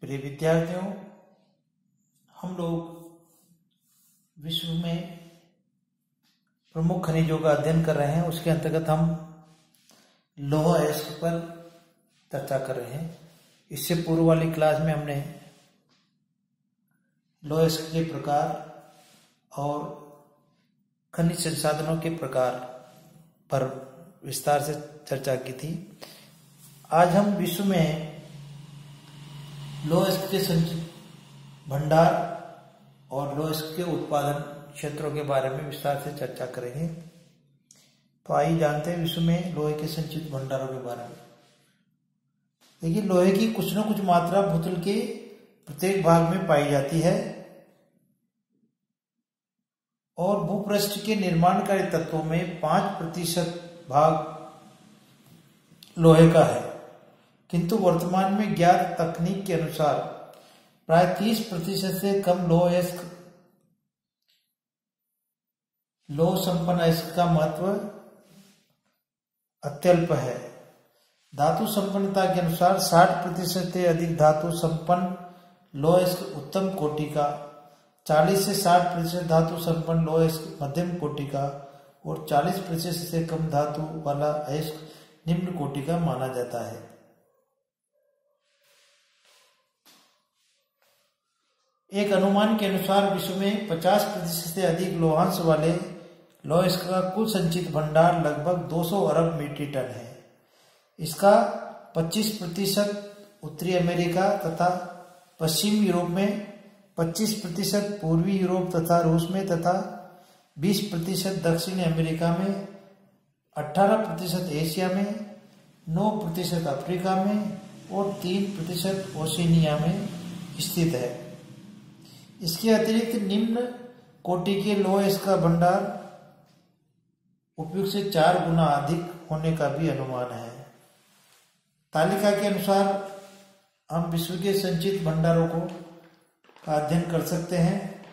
प्रिय विद्यार्थियों, हम लोग विश्व में प्रमुख खनिजों का अध्ययन कर रहे हैं। उसके अंतर्गत हम लौह अयस्क पर चर्चा कर रहे हैं। इससे पूर्व वाली क्लास में हमने लौह अयस्क के प्रकार और खनिज संसाधनों के प्रकार पर विस्तार से चर्चा की थी। आज हम विश्व में लौह अयस्क के संचित भंडार और लौह अयस्क के उत्पादन क्षेत्रों के बारे में विस्तार से चर्चा करेंगे। तो आइए जानते हैं विश्व में लोहे के संचित भंडारों के बारे में। देखिए, लोहे की कुछ न कुछ मात्रा भूतल के प्रत्येक भाग में पाई जाती है और भूपृष्ठ के निर्माणकारी तत्वों में 5% भाग लोहे का है, किंतु वर्तमान में ज्ञात तकनीक के अनुसार प्राय 30% से कम लौह संपन्न अयस्क का महत्व अत्यल्प है। धातु संपन्नता के अनुसार 60% से अधिक धातु संपन्न लौह अयस्क उत्तम कोटि का, 40 से 60% धातु संपन्न लौह अयस्क मध्यम कोटि का और 40% से कम धातु वाला अयस्क निम्न कोटि का माना जाता है। एक अनुमान के अनुसार विश्व में 50% से अधिक लौहांश वाले लौह अयस्क का कुल संचित भंडार लगभग 200 अरब मीट्रिक टन है। इसका 25% उत्तरी अमेरिका तथा पश्चिमी यूरोप में, 25% पूर्वी यूरोप तथा रूस में तथा 20% दक्षिणी अमेरिका में, 18% एशिया में, 9% अफ्रीका में और 3% ओशिनिया में स्थित है। इसके अतिरिक्त निम्न कोटि के लौह अयस्क का भंडार उपयुक्त से 4 गुना अधिक होने का भी अनुमान है। तालिका के अनुसार हम विश्व के संचित भंडारों का अध्ययन कर सकते हैं।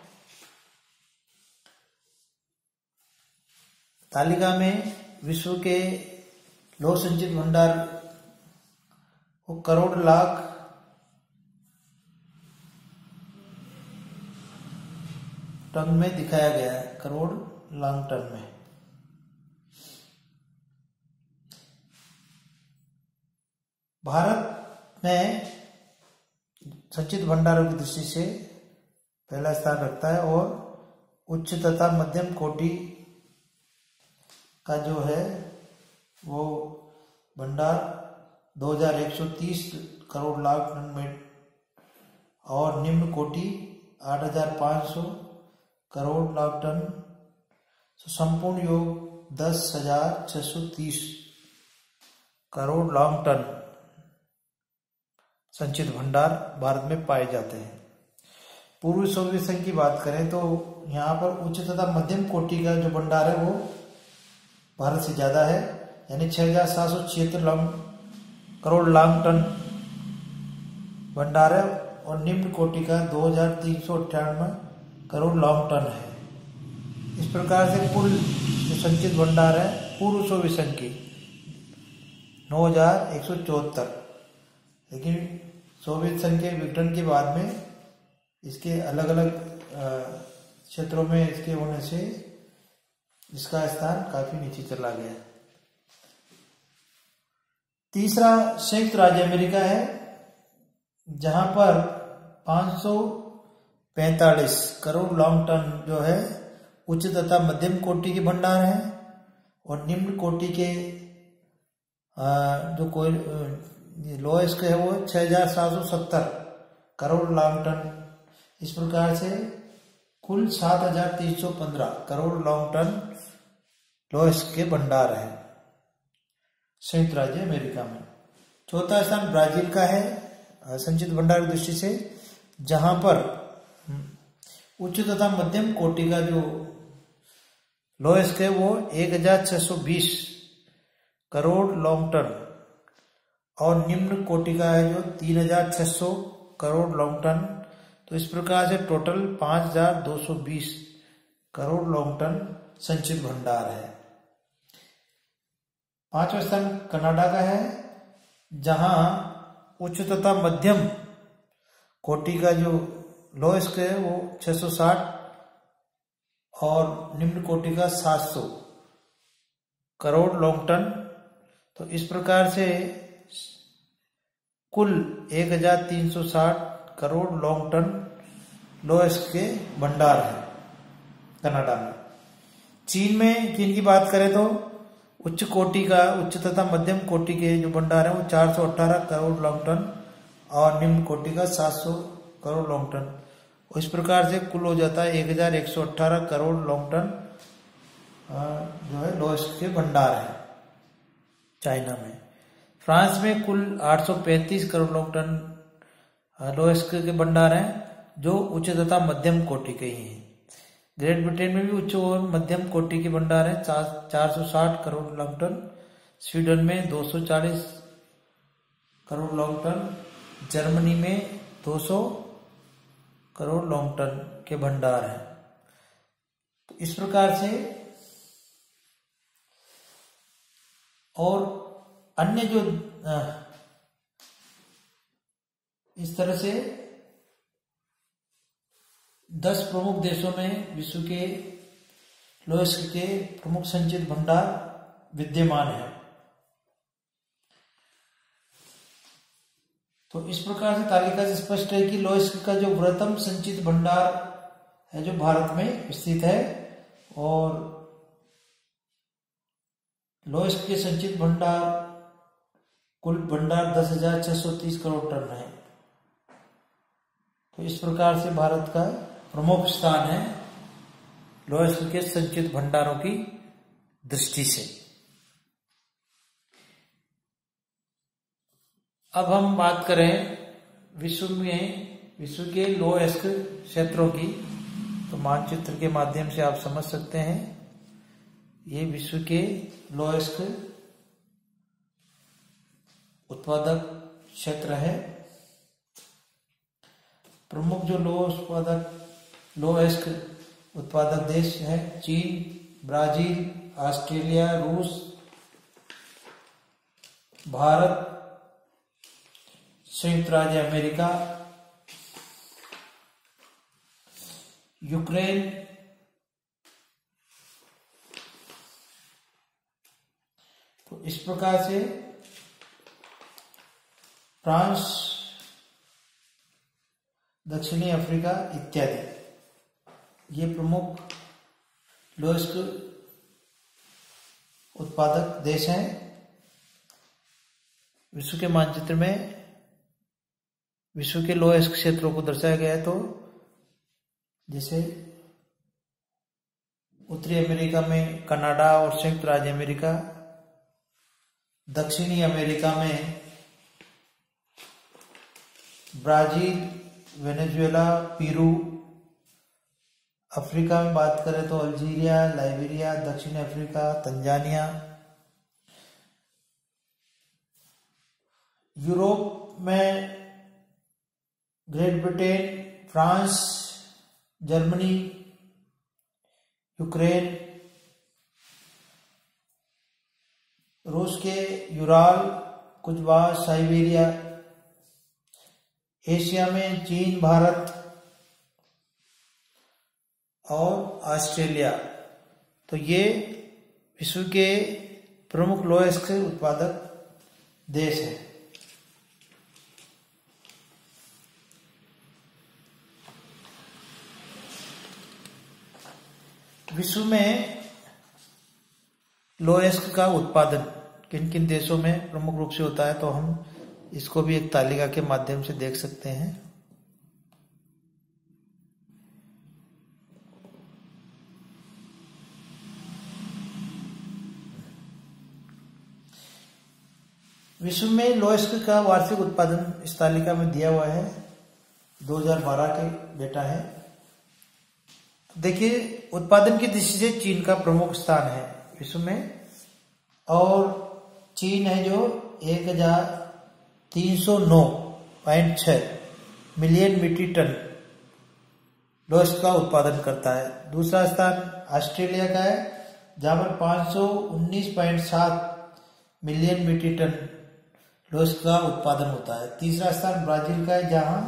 तालिका में विश्व के लौह संचित भंडार को करोड़ लाख टन में दिखाया गया है, करोड़ लाख टन में। भारत में संचित भंडारों की दृष्टि से पहला स्थान रखता है और उच्च तथा मध्यम कोटि का जो है वो भंडार 2130 करोड़ लाख टन में और निम्न कोटि 8500 करोड़ लाख टन। संपूर्ण योग 10,630 करोड़ लाख टन संचित भंडार भारत में पाए जाते हैं। पूर्वी सोवियत संघ की बात करें तो यहाँ पर उच्च तथा मध्यम कोटि का जो भंडार है वो भारत से ज्यादा है, यानी 6,776 करोड़ लाख टन भंडार है और निम्न कोटि का 2,398 करोड़ लाख टन है। इस प्रकार से कुल जो संचित भंडार है पूर्व सोवियत संघ की 9,174, लेकिन सोवियत संघ के विघटन के बाद में इसके अलग अलग क्षेत्रों में इसके होने से इसका स्थान काफी नीचे चला गया। तीसरा संयुक्त राज्य अमेरिका है, जहां पर 545 करोड़ लाख टन जो है उच्च तथा मध्यम कोटि के भंडार है और निम्न कोटि के जो कोई लौह अयस्क है वो 6,770 करोड़ लाख टन। इस प्रकार से कुल 7,315 करोड़ लाख टन लौह अयस्क के भंडार है संयुक्त राज्य अमेरिका में। चौथा स्थान ब्राजील का है संचित भंडार की दृष्टि से, जहां पर उच्च तथा मध्यम कोटि का जो लौह अयस्क है वो 1,620 करोड़ लाख टन और निम्न कोटि का है जो 3,600 करोड़ लाख टन। तो इस प्रकार से टोटल 5,220 करोड़ लाख टन संचित भंडार है। पांचवा स्थान कनाडा का है, जहां उच्च तथा मध्यम कोटि का जो लोएस्ट है वो 660 और निम्न कोटि का 700 करोड़ लॉन्ग टन। तो इस प्रकार से कुल 1360 करोड़ लॉन्ग टन लोएस्ट के भंडार हैं कनाडा में। चीन की बात करें तो उच्च तथा मध्यम कोटि के जो भंडार है वो 418 करोड़ लॉन्ग टन और निम्न कोटि का 700 करोड़ लॉन्ग टन। इस प्रकार से कुल हो जाता है 1118 करोड़ लॉन्ग टन जो है लोएस्ट के भंडार है चाइना में। फ्रांस में कुल 835 करोड़ लॉन्ग टन लोएस्ट के भंडार हैं जो उच्च तथा मध्यम कोटि के ही हैं। ग्रेट ब्रिटेन में भी उच्च और मध्यम कोटि के भंडार हैं 460 करोड़ लॉन्ग टन। स्वीडन में 240 करोड़ लॉन्ग टन। जर्मनी में 200 करोड़ लॉन्ग टन के भंडार हैं। तो इस प्रकार से और अन्य जो इस तरह से 10 प्रमुख देशों में विश्व के लोएस्ट के प्रमुख संचित भंडार विद्यमान है। तो इस प्रकार से तालिका से स्पष्ट है कि लोएस्ट का जो बृहत्तम संचित भंडार है जो भारत में स्थित है और लोएस्ट के संचित भंडार कुल भंडार 10,630 करोड़ टन है। तो इस प्रकार से भारत का प्रमुख स्थान है लोएस्ट के संचित भंडारों की दृष्टि से। अब हम बात करें विश्व के लोएस्ट क्षेत्रों की, तो मानचित्र के माध्यम से आप समझ सकते हैं ये विश्व के लोएस्ट उत्पादक क्षेत्र है। प्रमुख जो लोएस्ट उत्पादक देश है चीन, ब्राजील, ऑस्ट्रेलिया, रूस, भारत, संयुक्त राज्य अमेरिका, यूक्रेन, तो इस प्रकार से फ्रांस, दक्षिणी अफ्रीका इत्यादि ये प्रमुख लोएस्ट उत्पादक देश हैं। विश्व के मानचित्र में विश्व के लोएस्ट क्षेत्रों को दर्शाया गया है। तो जैसे उत्तरी अमेरिका में कनाडा और संयुक्त राज्य अमेरिका, दक्षिणी अमेरिका में ब्राजील, वेनेजुएला, पेरू, अफ्रीका में बात करें तो अल्जीरिया, लाइबेरिया, दक्षिण अफ्रीका, तंजानिया, यूरोप में great Britain, France, Germany, Ukraine, रूस के यूराल, कुछ भाग साइबेरिया, एशिया में चीन, भारत और ऑस्ट्रेलिया। तो ये विश्व के प्रमुख लोएस्ट उत्पादक देश हैं। विश्व में लोएस्ट का उत्पादन किन किन देशों में प्रमुख रूप से होता है, तो हम इसको भी एक तालिका के माध्यम से देख सकते हैं। विश्व में लोएस्ट का वार्षिक उत्पादन इस तालिका में दिया हुआ है, 2012 के डेटा है। देखिए, उत्पादन की दृष्टि से चीन का प्रमुख स्थान है विश्व में, और चीन है जो 1309.6 मिलियन मीट्रिक टन लोएस्ट का उत्पादन करता है। दूसरा स्थान ऑस्ट्रेलिया का है जहां पर 519.7 मिलियन मीट्रिक टन लोएस्ट का उत्पादन होता है। तीसरा स्थान ब्राजील का है जहां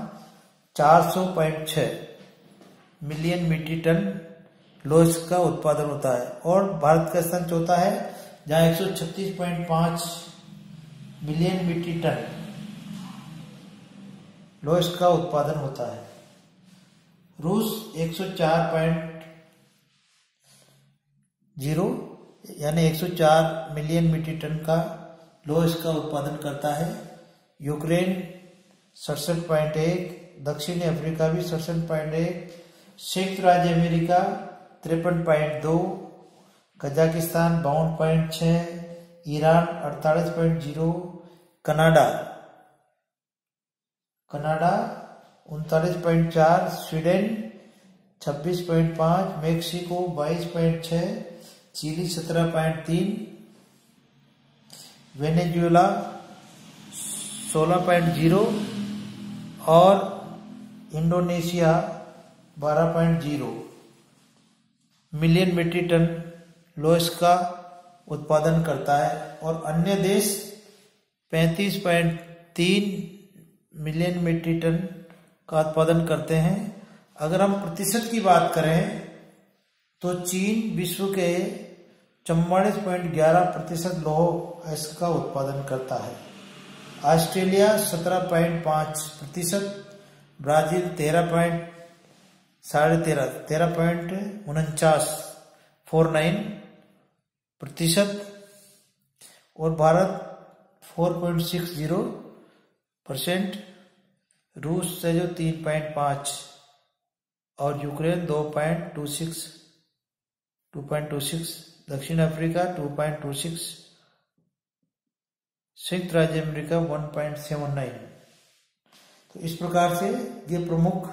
400.6 मिलियन मीट्रिक टन लोह का उत्पादन होता है। और भारत का स्थान चौथा है जहां 136.5 मिलियन मीट्रिक टन लोह का उत्पादन होता है। रूस 104.0 यानी 104 मिलियन मीट्रिक टन का लोह का उत्पादन करता है। यूक्रेन 67.1, दक्षिण अफ्रीका भी 67.1, संयुक्त राज्य America 53.2, Kazakhstan 52.6, Iran 48.0, Canada 39.4, Sweden 26.5, Mexico 22.6, Chile 17.3, Venezuela 16.0 और इंडोनेशिया 12.0 मिलियन मीट्रिक टन लोह का उत्पादन करता है। और अन्य देश 35.3 मिलियन मीट्रिक टन का उत्पादन करते हैं। अगर हम प्रतिशत की बात करें तो चीन विश्व के 44.11% लोह का उत्पादन करता है। ऑस्ट्रेलिया 17.5%, ब्राजील 13.49% और भारत 4.60%, रूस से जो 3.5 और यूक्रेन 2.26, दक्षिण अफ्रीका 2.26, संयुक्त राज्य अमेरिका 1.79। तो इस प्रकार से ये प्रमुख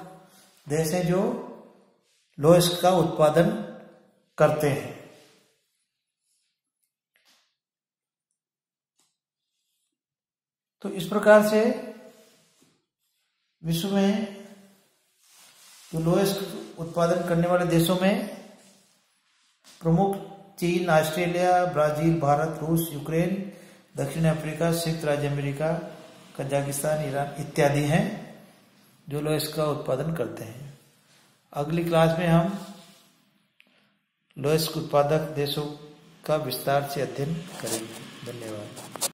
देश हैं जो लोह का उत्पादन करते हैं। तो इस प्रकार से विश्व में जो लोह उत्पादन करने वाले देशों में प्रमुख चीन, ऑस्ट्रेलिया, ब्राजील, भारत, रूस, यूक्रेन, दक्षिण अफ्रीका, संयुक्त राज्य अमेरिका, कजाकिस्तान, ईरान इत्यादि हैं जो लोह का उत्पादन करते हैं। अगली क्लास में हम लोह उत्पादक देशों का विस्तार से अध्ययन करेंगे। धन्यवाद।